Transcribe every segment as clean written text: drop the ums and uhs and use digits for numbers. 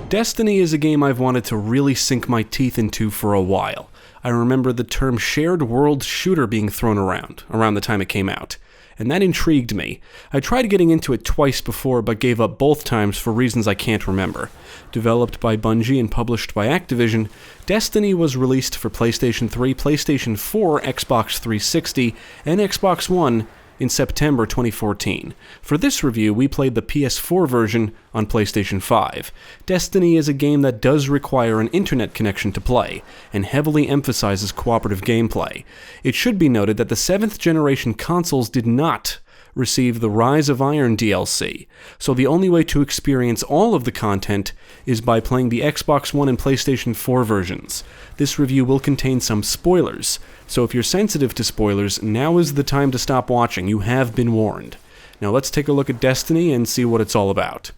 Destiny is a game I've wanted to really sink my teeth into for a while. I remember the term shared world shooter being thrown around the time it came out, and that intrigued me. I tried getting into it twice before, but gave up both times for reasons I can't remember. Developed by Bungie and published by Activision, Destiny was released for PlayStation 3, PlayStation 4, Xbox 360, and Xbox One in September 2014. For this review, we played the PS4 version on PlayStation 5. Destiny is a game that does require an internet connection to play, and heavily emphasizes cooperative gameplay. It should be noted that the 7th generation consoles did not receive the Rise of Iron DLC, so the only way to experience all of the content is by playing the Xbox One and PlayStation 4 versions. This review will contain some spoilers, so if you're sensitive to spoilers, now is the time to stop watching. You have been warned. Now let's take a look at Destiny and see what it's all about.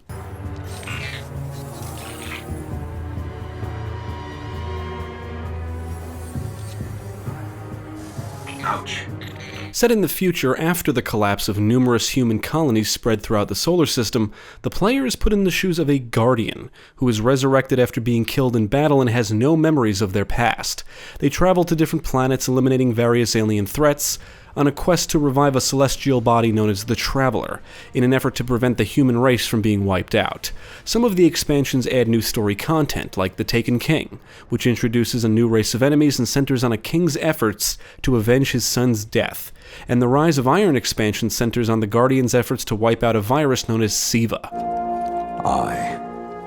Ouch. Set in the future after the collapse of numerous human colonies spread throughout the solar system, the player is put in the shoes of a Guardian, who is resurrected after being killed in battle and has no memories of their past. They travel to different planets, eliminating various alien threats, on a quest to revive a celestial body known as the Traveler, in an effort to prevent the human race from being wiped out. Some of the expansions add new story content, like The Taken King, which introduces a new race of enemies and centers on a king's efforts to avenge his son's death. And the Rise of Iron expansion centers on the Guardian's efforts to wipe out a virus known as Siva. I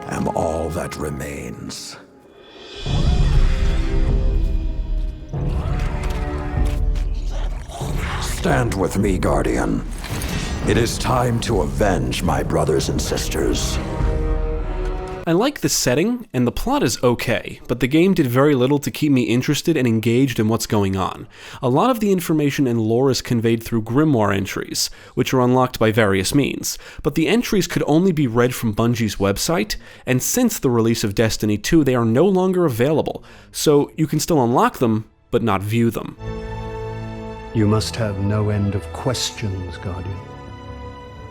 am all that remains. Stand with me, Guardian. It is time to avenge my brothers and sisters. I like the setting, and the plot is okay, but the game did very little to keep me interested and engaged in what's going on. A lot of the information and lore is conveyed through grimoire entries, which are unlocked by various means, but the entries could only be read from Bungie's website, and since the release of Destiny 2, they are no longer available, so you can still unlock them, but not view them. You must have no end of questions, Guardian.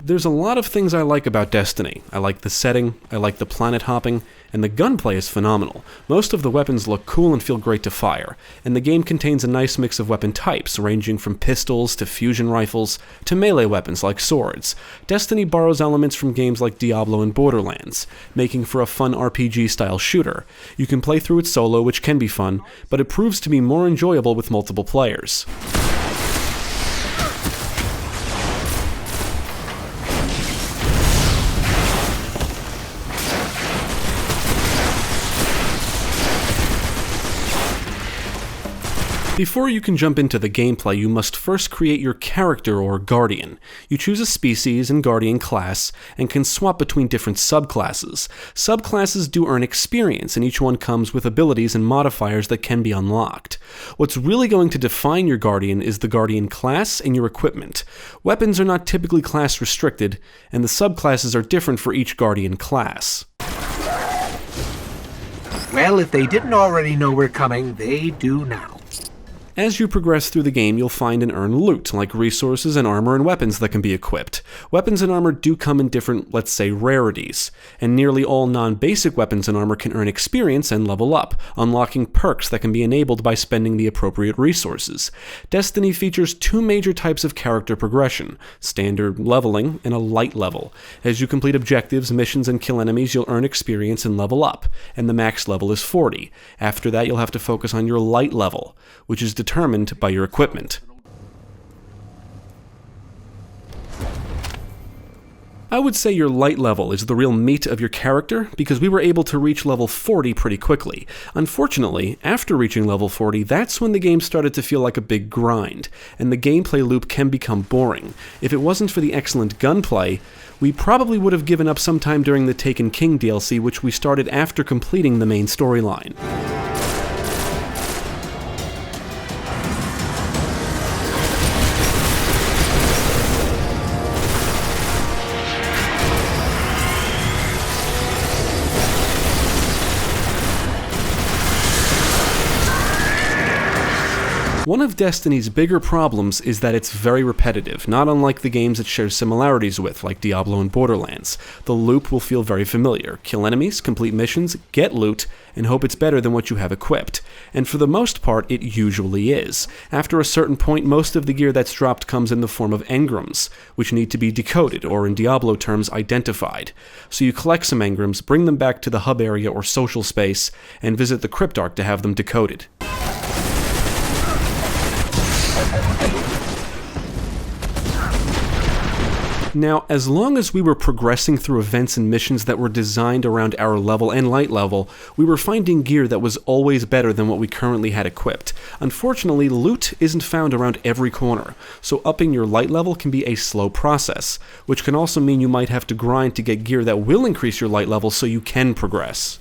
There's a lot of things I like about Destiny. I like the setting, I like the planet hopping, and the gunplay is phenomenal. Most of the weapons look cool and feel great to fire, and the game contains a nice mix of weapon types, ranging from pistols to fusion rifles to melee weapons like swords. Destiny borrows elements from games like Diablo and Borderlands, making for a fun RPG-style shooter. You can play through it solo, which can be fun, but it proves to be more enjoyable with multiple players. Before you can jump into the gameplay, you must first create your character or Guardian. You choose a species and Guardian class, and can swap between different subclasses. Subclasses do earn experience, and each one comes with abilities and modifiers that can be unlocked. What's really going to define your Guardian is the Guardian class and your equipment. Weapons are not typically class restricted, and the subclasses are different for each Guardian class. Well, if they didn't already know we're coming, they do now. As you progress through the game, you'll find and earn loot, like resources and armor and weapons that can be equipped. Weapons and armor do come in different, let's say, rarities, and nearly all non-basic weapons and armor can earn experience and level up, unlocking perks that can be enabled by spending the appropriate resources. Destiny features two major types of character progression: standard leveling and a light level. As you complete objectives, missions, and kill enemies, you'll earn experience and level up, and the max level is 40. After that, you'll have to focus on your light level, which is determined by your equipment. I would say your light level is the real meat of your character, because we were able to reach level 40 pretty quickly. Unfortunately, after reaching level 40, that's when the game started to feel like a big grind, and the gameplay loop can become boring. If it wasn't for the excellent gunplay, we probably would have given up sometime during the Taken King DLC, which we started after completing the main storyline. One of Destiny's bigger problems is that it's very repetitive, not unlike the games it shares similarities with, like Diablo and Borderlands. The loop will feel very familiar. Kill enemies, complete missions, get loot, and hope it's better than what you have equipped. And for the most part, it usually is. After a certain point, most of the gear that's dropped comes in the form of engrams, which need to be decoded, or in Diablo terms, identified. So you collect some engrams, bring them back to the hub area or social space, and visit the Cryptarch to have them decoded. Now, as long as we were progressing through events and missions that were designed around our level and light level, we were finding gear that was always better than what we currently had equipped. Unfortunately, loot isn't found around every corner, so upping your light level can be a slow process, which can also mean you might have to grind to get gear that will increase your light level so you can progress.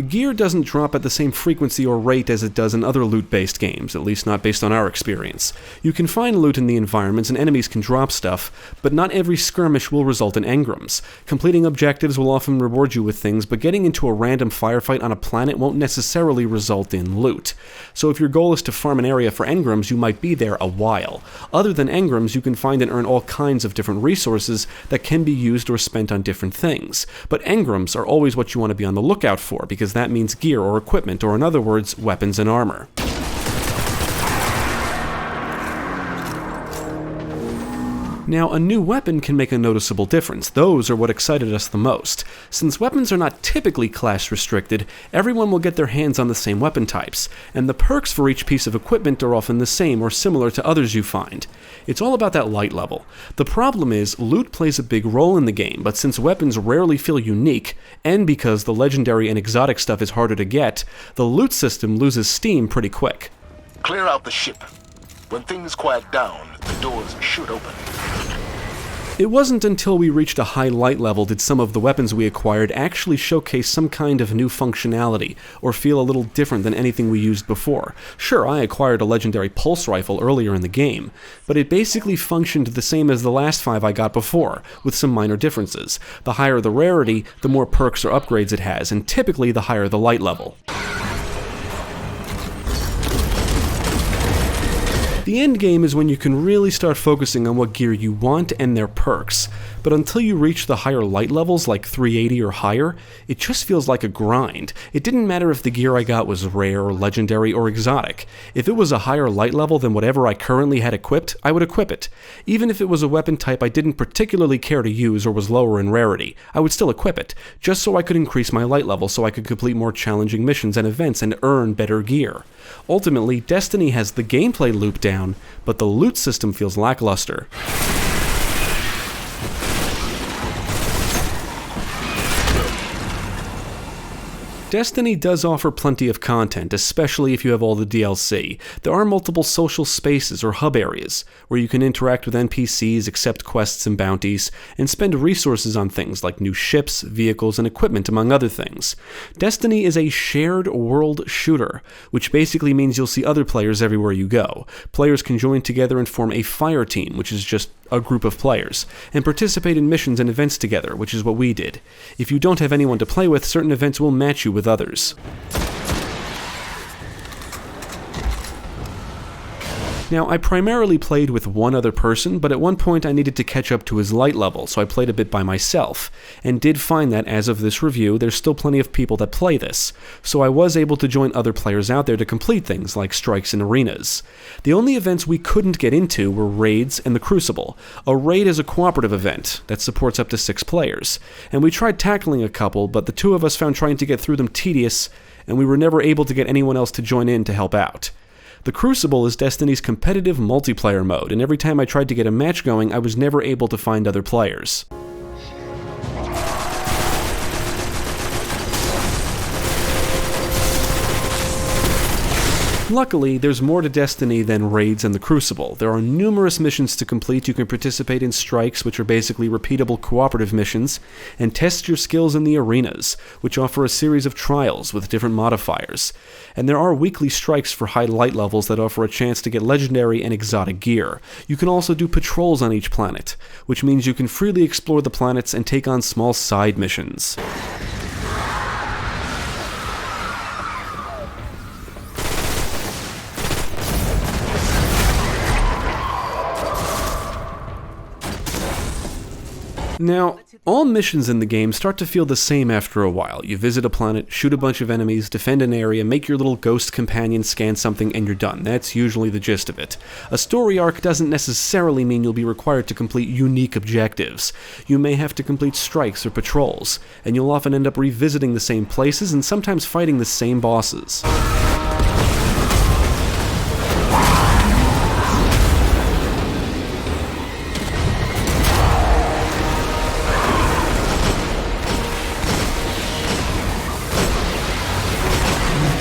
Gear doesn't drop at the same frequency or rate as it does in other loot-based games, at least not based on our experience. You can find loot in the environments and enemies can drop stuff, but not every skirmish will result in engrams. Completing objectives will often reward you with things, but getting into a random firefight on a planet won't necessarily result in loot. So if your goal is to farm an area for engrams, you might be there a while. Other than engrams, you can find and earn all kinds of different resources that can be used or spent on different things. But engrams are always what you want to be on the lookout for, because that means gear or equipment, or in other words, weapons and armor. Now, a new weapon can make a noticeable difference. Those are what excited us the most. Since weapons are not typically class restricted, everyone will get their hands on the same weapon types, and the perks for each piece of equipment are often the same or similar to others you find. It's all about that light level. The problem is, loot plays a big role in the game, but since weapons rarely feel unique, and because the legendary and exotic stuff is harder to get, the loot system loses steam pretty quick. Clear out the ship. When things quiet down, the doors should open. It wasn't until we reached a high light level did some of the weapons we acquired actually showcase some kind of new functionality, or feel a little different than anything we used before. Sure, I acquired a legendary pulse rifle earlier in the game, but it basically functioned the same as the last 5 I got before, with some minor differences. The higher the rarity, the more perks or upgrades it has, and typically the higher the light level. The end game is when you can really start focusing on what gear you want and their perks, but until you reach the higher light levels like 380 or higher, it just feels like a grind. It didn't matter if the gear I got was rare, legendary, or exotic. If it was a higher light level than whatever I currently had equipped, I would equip it. Even if it was a weapon type I didn't particularly care to use or was lower in rarity, I would still equip it, just so I could increase my light level so I could complete more challenging missions and events and earn better gear. Ultimately, Destiny has the gameplay loop down, but the loot system feels lackluster. Destiny does offer plenty of content, especially if you have all the DLC. There are multiple social spaces or hub areas, where you can interact with NPCs, accept quests and bounties, and spend resources on things like new ships, vehicles, and equipment, among other things. Destiny is a shared world shooter, which basically means you'll see other players everywhere you go. Players can join together and form a fire team, which is just a group of players, and participate in missions and events together, which is what we did. If you don't have anyone to play with, certain events will match you with others. Now, I primarily played with one other person, but at one point I needed to catch up to his light level, so I played a bit by myself, and did find that, as of this review, there's still plenty of people that play this, so I was able to join other players out there to complete things like strikes and arenas. The only events we couldn't get into were raids and the Crucible. A raid is a cooperative event that supports up to 6 players, and we tried tackling a couple, but the 2 of us found trying to get through them tedious, and we were never able to get anyone else to join in to help out. The Crucible is Destiny's competitive multiplayer mode, and every time I tried to get a match going, I was never able to find other players. Luckily, there's more to Destiny than raids and the Crucible. There are numerous missions to complete. You can participate in strikes, which are basically repeatable cooperative missions, and test your skills in the arenas, which offer a series of trials with different modifiers. And there are weekly strikes for high light levels that offer a chance to get legendary and exotic gear. You can also do patrols on each planet, which means you can freely explore the planets and take on small side missions. Now, all missions in the game start to feel the same after a while. You visit a planet, shoot a bunch of enemies, defend an area, make your little ghost companion scan something, and you're done. That's usually the gist of it. A story arc doesn't necessarily mean you'll be required to complete unique objectives. You may have to complete strikes or patrols, and you'll often end up revisiting the same places and sometimes fighting the same bosses.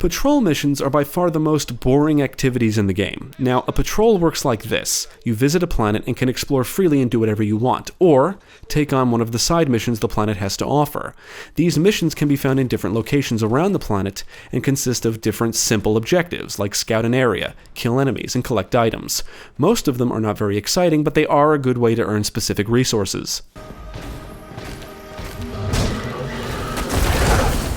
Patrol missions are by far the most boring activities in the game. Now, a patrol works like this. You visit a planet and can explore freely and do whatever you want, or take on one of the side missions the planet has to offer. These missions can be found in different locations around the planet and consist of different simple objectives, like scout an area, kill enemies, and collect items. Most of them are not very exciting, but they are a good way to earn specific resources.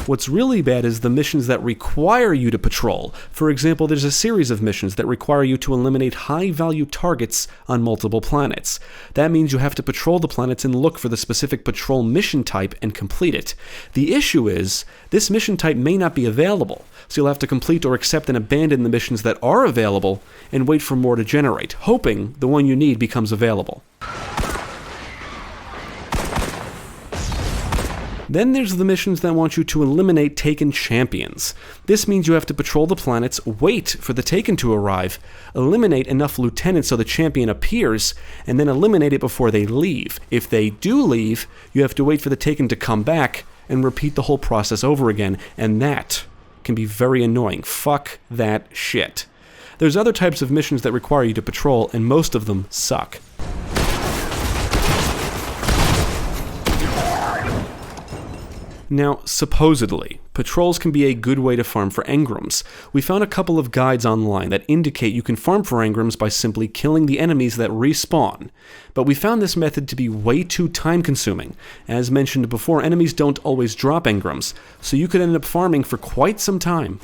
What's really bad is the missions that require you to patrol. For example, there's a series of missions that require you to eliminate high-value targets on multiple planets. That means you have to patrol the planets and look for the specific patrol mission type and complete it. The issue is, this mission type may not be available, so you'll have to complete or accept and abandon the missions that are available and wait for more to generate, hoping the one you need becomes available. Then there's the missions that want you to eliminate taken champions. This means you have to patrol the planets, wait for the taken to arrive, eliminate enough lieutenants so the champion appears, and then eliminate it before they leave. If they do leave, you have to wait for the taken to come back and repeat the whole process over again, and that can be very annoying. Fuck that shit. There's other types of missions that require you to patrol, and most of them suck. Now, supposedly, patrols can be a good way to farm for engrams. We found a couple of guides online that indicate you can farm for engrams by simply killing the enemies that respawn. But we found this method to be way too time-consuming. As mentioned before, enemies don't always drop engrams, so you could end up farming for quite some time.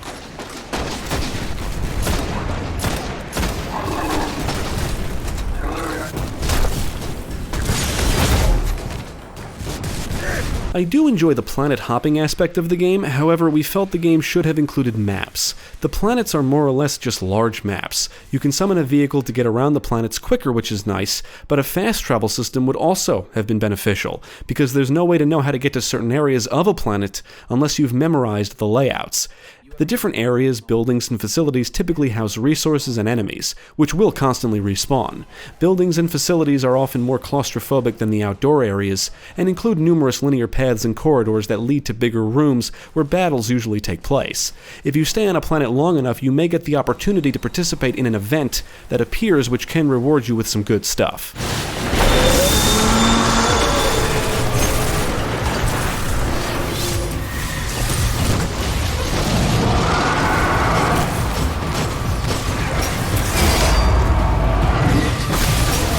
I do enjoy the planet hopping aspect of the game, however we felt the game should have included maps. The planets are more or less just large maps. You can summon a vehicle to get around the planets quicker, which is nice, but a fast travel system would also have been beneficial, because there's no way to know how to get to certain areas of a planet unless you've memorized the layouts. The different areas, buildings, and facilities typically house resources and enemies, which will constantly respawn. Buildings and facilities are often more claustrophobic than the outdoor areas, and include numerous linear paths and corridors that lead to bigger rooms where battles usually take place. If you stay on a planet long enough, you may get the opportunity to participate in an event that appears which can reward you with some good stuff.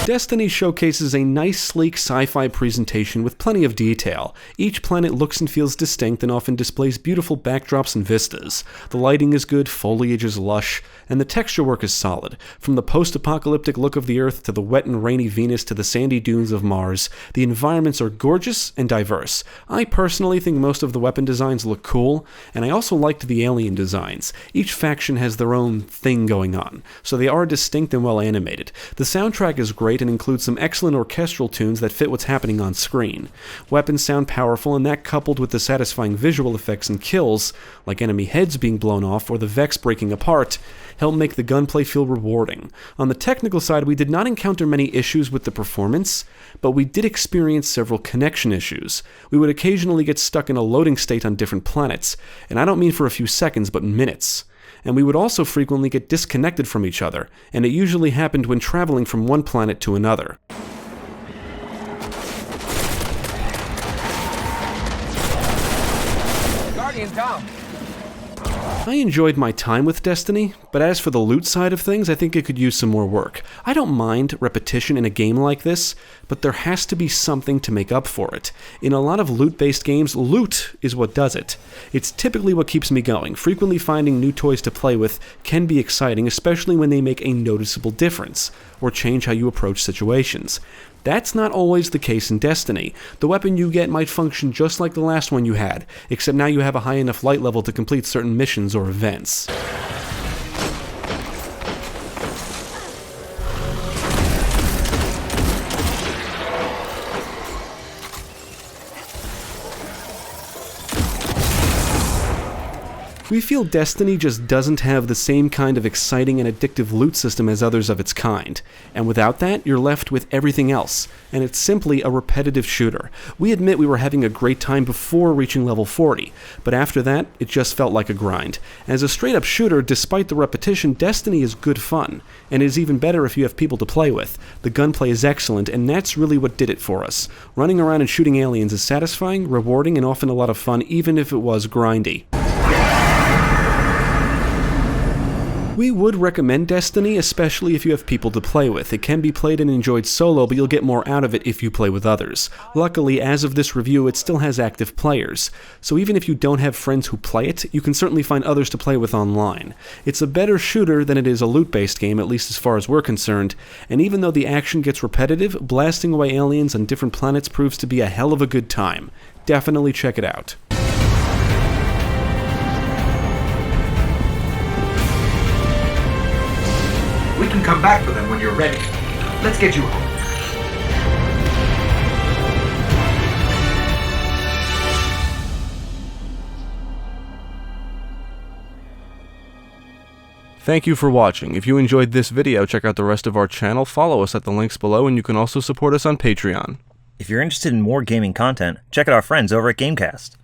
Destiny showcases a nice, sleek sci-fi presentation with plenty of detail. Each planet looks and feels distinct and often displays beautiful backdrops and vistas. The lighting is good, foliage is lush, and the texture work is solid. From the post-apocalyptic look of the Earth to the wet and rainy Venus to the sandy dunes of Mars, the environments are gorgeous and diverse. I personally think most of the weapon designs look cool, and I also liked the alien designs. Each faction has their own thing going on, so they are distinct and well animated. The soundtrack is great, great and includes some excellent orchestral tunes that fit what's happening on screen. Weapons sound powerful, and that coupled with the satisfying visual effects and kills, like enemy heads being blown off or the Vex breaking apart, help make the gunplay feel rewarding. On the technical side, we did not encounter many issues with the performance, but we did experience several connection issues. We would occasionally get stuck in a loading state on different planets, and I don't mean for a few seconds, but minutes. And we would also frequently get disconnected from each other, and it usually happened when traveling from one planet to another. Guardian down. I enjoyed my time with Destiny, but as for the loot side of things, I think it could use some more work. I don't mind repetition in a game like this, but there has to be something to make up for it. In a lot of loot-based games, loot is what does it. It's typically what keeps me going. Frequently finding new toys to play with can be exciting, especially when they make a noticeable difference, or change how you approach situations. That's not always the case in Destiny. The weapon you get might function just like the last one you had, except now you have a high enough light level to complete certain missions or events. We feel Destiny just doesn't have the same kind of exciting and addictive loot system as others of its kind, and without that, you're left with everything else, and it's simply a repetitive shooter. We admit we were having a great time before reaching level 40, but after that, it just felt like a grind. As a straight-up shooter, despite the repetition, Destiny is good fun, and it is even better if you have people to play with. The gunplay is excellent, and that's really what did it for us. Running around and shooting aliens is satisfying, rewarding, and often a lot of fun, even if it was grindy. We would recommend Destiny, especially if you have people to play with. It can be played and enjoyed solo, but you'll get more out of it if you play with others. Luckily, as of this review, it still has active players, so even if you don't have friends who play it, you can certainly find others to play with online. It's a better shooter than it is a loot-based game, at least as far as we're concerned, and even though the action gets repetitive, blasting away aliens on different planets proves to be a hell of a good time. Definitely check it out. We can come back for them when you're ready. Let's get you home. Thank you for watching. If you enjoyed this video, check out the rest of our channel, follow us at the links below, and you can also support us on Patreon. If you're interested in more gaming content, check out our friends over at Gamecast.